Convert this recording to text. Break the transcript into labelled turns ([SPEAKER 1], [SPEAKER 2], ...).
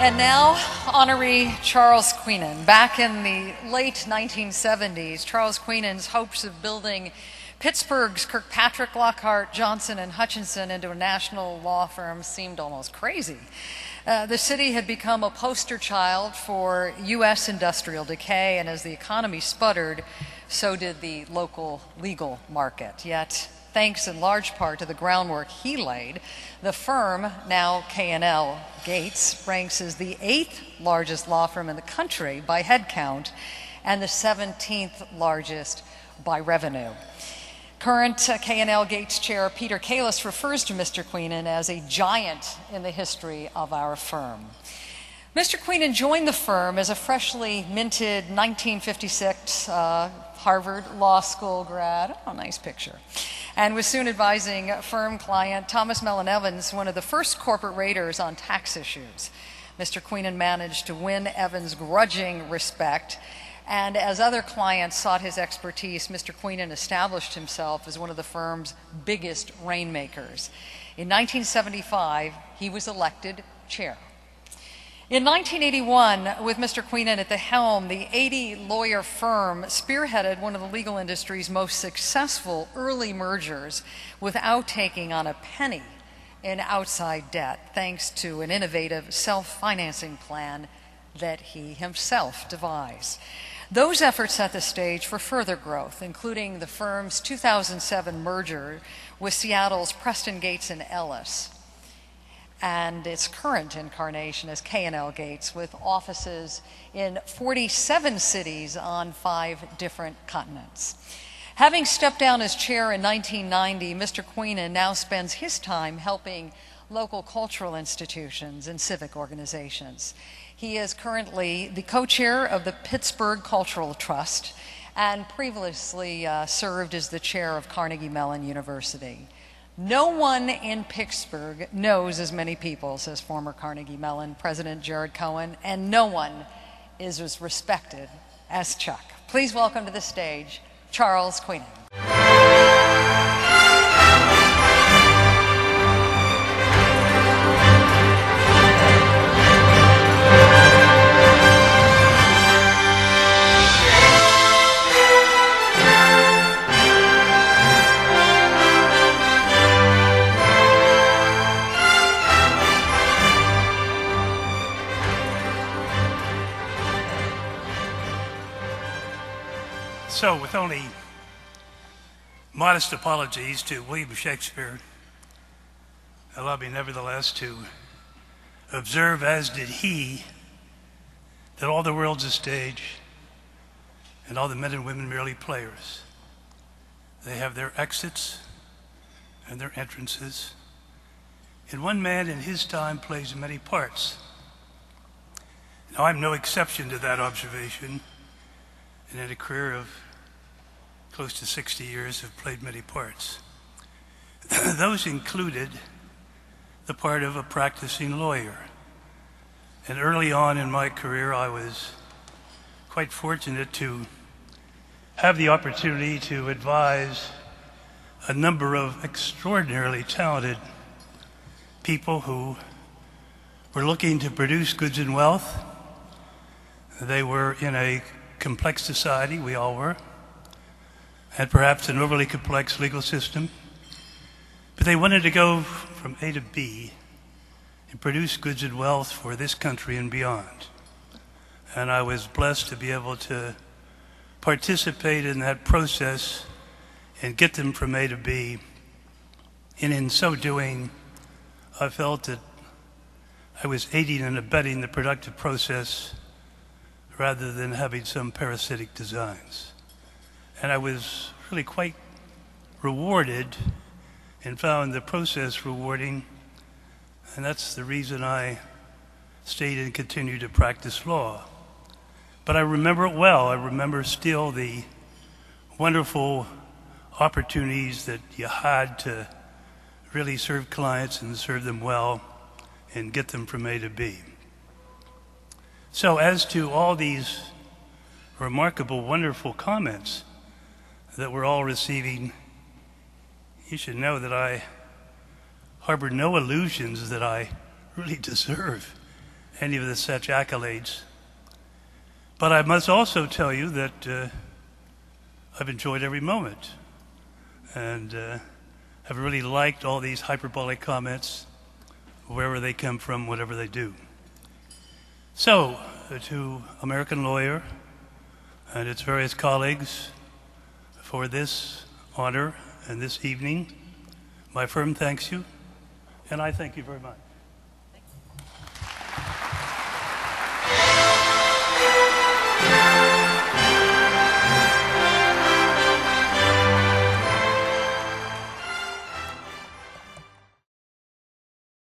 [SPEAKER 1] And now, honoree Charles Queenan. Back in the late 1970s, Charles Queenan's hopes of building Pittsburgh's Kirkpatrick, Lockhart, Johnson, and Hutchinson into a national law firm seemed almost crazy. The city had become a poster child for U.S. industrial decay, and as the economy sputtered, so did the local legal market. Yet, thanks in large part to the groundwork he laid, the firm, now K&L Gates, ranks as the 8th largest law firm in the country by headcount and the 17th largest by revenue. Current K&L Gates chair Peter Kalis refers to Mr. Queenan as a giant in the history of our firm. Mr. Queenan joined the firm as a freshly minted 1956 Harvard Law School grad. Oh, nice picture. And was soon advising firm client Thomas Mellon Evans, one of the first corporate raiders on tax issues. Mr. Queenan managed to win Evans' grudging respect, and as other clients sought his expertise, Mr. Queenan established himself as one of the firm's biggest rainmakers. In 1975, he was elected chair. In 1981, with Mr. Queenan at the helm, the 80-lawyer firm spearheaded one of the legal industry's most successful early mergers without taking on a penny in outside debt, thanks to an innovative self-financing plan that he himself devised. Those efforts set the stage for further growth, including the firm's 2007 merger with Seattle's Preston Gates and Ellis, and its current incarnation as K&L Gates, with offices in 47 cities on 5 different continents. Having stepped down as chair in 1990, Mr. Queenan now spends his time helping local cultural institutions and civic organizations. He is currently the co-chair of the Pittsburgh Cultural Trust and previously served as the chair of Carnegie Mellon University. No one in Pittsburgh knows as many people, says former Carnegie Mellon President Jared Cohen, and no one is as respected as Chuck. Please welcome to the stage, Charles Queenan.
[SPEAKER 2] So, with only modest apologies to William Shakespeare, allow me nevertheless to observe, as did he, that all the world's a stage and all the men and women merely players. They have their exits and their entrances, and one man in his time plays many parts. Now, I'm no exception to that observation, and in a career of close to 60 years have played many parts. Those included the part of a practicing lawyer. And early on in my career, I was quite fortunate to have the opportunity to advise a number of extraordinarily talented people who were looking to produce goods and wealth. They were in a complex society, we all were, had perhaps an overly complex legal system, but they wanted to go from A to B and produce goods and wealth for this country and beyond. And I was blessed to be able to participate in that process and get them from A to B. And in so doing, I felt that I was aiding and abetting the productive process rather than having some parasitic designs. And I was really quite rewarded and found the process rewarding, and that's the reason I stayed and continued to practice law. But I remember it well. I remember still the wonderful opportunities that you had to really serve clients and serve them well and get them from A to B. So as to all these remarkable, wonderful comments that we're all receiving, you should know that I harbor no illusions that I really deserve any of the such accolades. But I must also tell you that I've enjoyed every moment, and have really liked all these hyperbolic comments, wherever they come from, whatever they do. So, to American Lawyer and its various colleagues for this honor and this evening, my firm thanks you, and I thank you very much.